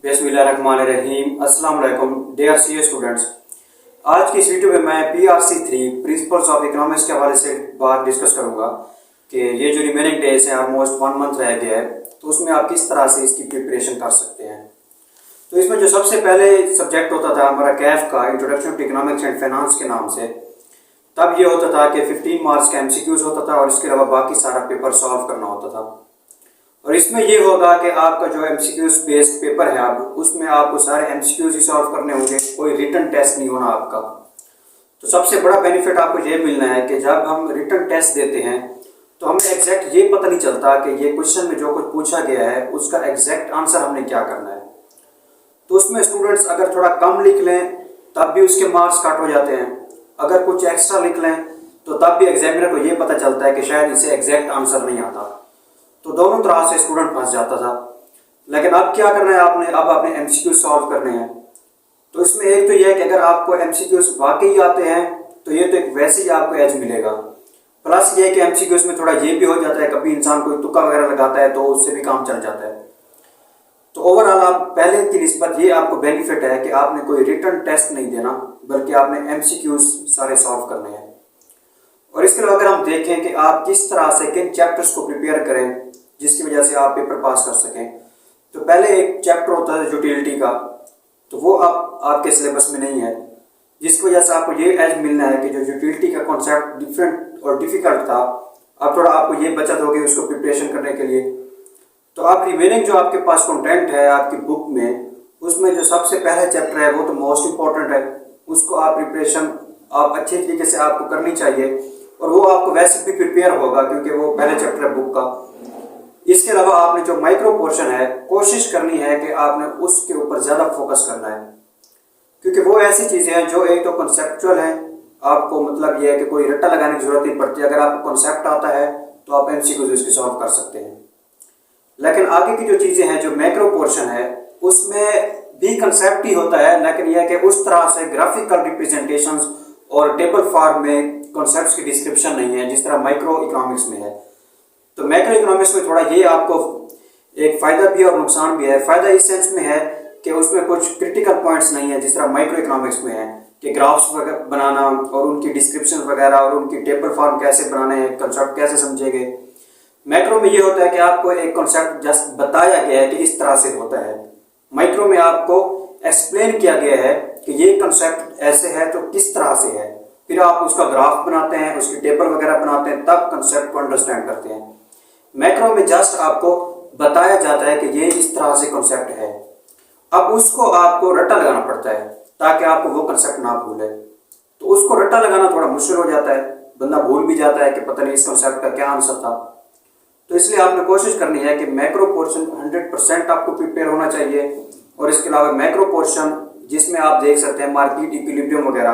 बिस्मिल्लाहिर्रहमानिर्रहीम। अस्सलाम वालेकुम डियर सीए स्टूडेंट्स। आज की इस वीडियो में मैं PRC 3 प्रिंसिपल्स ऑफ इकोनॉमिक्स के हवाले से बात डिस्कस करूंगा कि ये जो रिमेनिंग डेज है ऑलमोस्ट 1 मंथ रह गया है, तो उसमें आप किस तरह से इसकी प्रिपरेशन कर सकते हैं। तो इसमें जो सबसे पहले सब्जेक्ट होता था हमारा कैफ का introduction to economics and finance के नाम से, तब ये होता था कि 15 मार्क्स का MCQs होता था और इसके अलावा बाकी सारा पेपर सॉल्व करना होता था। और इसमें ये होगा कि आपका जो MCQs बेस्ड पेपर है अब उसमें आपको सारे MCQs ही सॉल्व करने होंगे, कोई रिटन टेस्ट नहीं होना आपका। तो सबसे बड़ा बेनिफिट आपको ये मिलना है कि जब हम रिटन टेस्ट देते हैं तो हमें एग्जैक्ट ये पता नहीं चलता कि ये क्वेश्चन में जो कुछ पूछा गया है उसका एग्जैक्ट आंसर हमने क्या करना है। तो उसमें स्टूडेंट्स अगर थोड़ा कम लिख लें तब भी उसके मार्क्स कट हो जाते हैं, अगर कुछ एक्स्ट्रा लिख लें तो तब भी एग्जामिनर को ये पता चलता है कि शायद इसे एग्जैक्ट आंसर नहीं आता। तो दोनों तरह से स्टूडेंट फंस जाता था। लेकिन अब क्या करना है आपने, अब आपने MCQ सॉल्व करने हैं। तो इसमें एक तो यह है कि अगर आपको MCQs वाकई आते हैं तो ये तो एक वैसे ही आपको एज मिलेगा, प्लस ये है कि MCQs में थोड़ा ये भी हो जाता है, कभी इंसान कोई तुक्का वगैरह लगाता है तो उससे भी काम चल जाता है। तो ओवरऑल आप पहले की निस्बत ये आपको बेनिफिट है कि आपने कोई रिटन टेस्ट नहीं देना, बल्कि आपने MCQs सारे सॉल्व करने हैं। और इसके अलावा अगर हम देखें कि आप किस तरह से किन चैप्टर्स को प्रिपेयर करें जिसकी वजह से आप पेपर पास कर सकें, तो पहले एक चैप्टर होता है यूटिलिटी का, तो वो आपके सिलेबस में नहीं है, जिसकी वजह से आपको ये एज मिलना है कि जो यूटिलिटी का कॉन्सेप्ट डिफरेंट और डिफिकल्ट था, अब थोड़ा आपको ये बचत होगी उसको प्रिपरेशन करने के लिए। तो आप रिमेनिंग जो आपके पास कंटेंट है आपकी बुक में, उसमें जो सबसे पहला चैप्टर है वो तो मोस्ट इंपॉर्टेंट है, उसको आप प्रिपरेशन आप अच्छे तरीके से आपको करनी चाहिए और वो आपको वैसे भी प्रिपेयर होगा क्योंकि वो पहले चैप्टर है बुक का। इसके अलावा आपने जो माइक्रो पोर्शन है कोशिश करनी है कि आपने उसके ऊपर ज़्यादा फोकस करना है, क्योंकि वो ऐसी चीज़ें हैं जो एक तो कॉन्सेप्चुअल है, आपको मतलब ये है कि कोई रट्टा लगाने की जरूरत नहीं पड़ती। अगर आपको कॉन्सेप्ट आता है तो आप MCQs इसके सॉल्व कर सकते हैं। लेकिन आगे की जो चीज़ें हैं जो मैक्रो पोर्शन है उसमें भी कंसेप्ट ही होता है, लेकिन यह है कि उस तरह से ग्राफिकल रिप्रेजेंटेशंस और टेबल फॉर्म में कॉन्सेप्ट्स की डिस्क्रिप्शन नहीं है जिस तरह माइक्रो इकोनॉमिक्स में है। तो मैक्रो इकोनॉमिक्स में थोड़ा ये आपको एक फ़ायदा भी है और नुकसान भी है। फ़ायदा इस सेंस में है कि उसमें कुछ क्रिटिकल पॉइंट्स नहीं है जिस तरह माइक्रो इकोनॉमिक्स में है कि ग्राफ्स बनाना और उनकी डिस्क्रिप्शन वगैरह और उनकी टेबल फॉर्म कैसे बनाने हैं, कंसेप्ट कैसे समझेंगे। मैक्रो में ये होता है कि आपको एक कॉन्सेप्ट जस्ट बताया गया है कि इस तरह से होता है। माइक्रो में आपको एक्सप्लेन किया गया है कि ये कंसेप्ट ऐसे है तो किस तरह से है, फिर आप उसका ग्राफ बनाते हैं, उसकी टेबल वगैरह बनाते हैं, तब कंसेप्ट को अंडरस्टैंड करते हैं। मैक्रो में जस्ट आपको बताया जाता है कि ये इस तरह से कंसेप्ट है, अब उसको आपको रट्टा लगाना पड़ता है ताकि आपको वो कंसेप्ट ना भूले। तो उसको रट्टा लगाना थोड़ा मुश्किल हो जाता है, बंदा भूल भी जाता है कि पता नहीं इस कंसेप्ट का क्या आंसर था। तो इसलिए आपने कोशिश करनी है कि मैक्रो पोर्शन 100% आपको प्रिपेयर होना चाहिए। और इसके अलावा मैक्रो पोर्शन जिसमें आप देख सकते हैं मार्केट इक्विलिब्रियम वगैरह,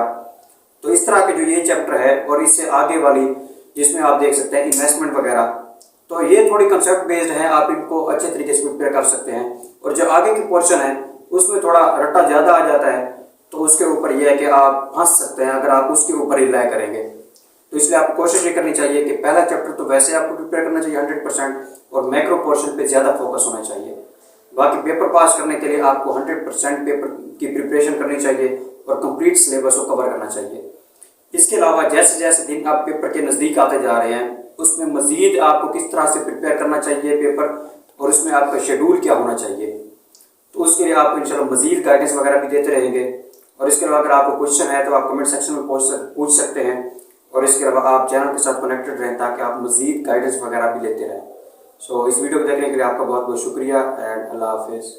तो इस तरह के जो ये चैप्टर है और इससे आगे वाली जिसमें आप देख सकते हैं इन्वेस्टमेंट वगैरह, तो ये थोड़ी कंसेप्ट बेस्ड है, आप इनको अच्छे तरीके से प्रिपेयर कर सकते हैं। और जो आगे की पोर्शन है उसमें थोड़ा रट्टा ज़्यादा आ जाता है, तो उसके ऊपर यह है कि आप फंस सकते हैं अगर आप उसके ऊपर रिलाय करेंगे। तो इसलिए आपको कोशिश ये करनी चाहिए कि पहला चैप्टर तो वैसे आपको प्रिपेयर करना चाहिए 100% और मैक्रो पोर्शन पे ज़्यादा फोकस होना चाहिए। बाकी पेपर पास करने के लिए आपको 100% पेपर की प्रिपरेशन करनी चाहिए और कंप्लीट सिलेबस को कवर करना चाहिए। इसके अलावा जैसे जैसे दिन आप पेपर के नज़दीक आते जा रहे हैं उसमें मज़ीद आपको किस तरह से प्रिपेयर करना चाहिए पेपर और उसमें आपका शेड्यूल क्या होना चाहिए, तो उसके लिए आपको इंशाल्लाह मज़ीद गाइडेंस वगैरह भी देते रहेंगे। और इसके अलावा अगर आपको क्वेश्चन है तो आप कमेंट सेक्शन में पूछ सकते हैं। और इसके अलावा आप चैनल के साथ कनेक्टेड रहें ताकि आप मज़ीद गाइडेंस वगैरह भी लेते रहें। सो इस वीडियो को देखने के लिए आपका बहुत बहुत शुक्रिया एंड अल्लाह हाफिज़।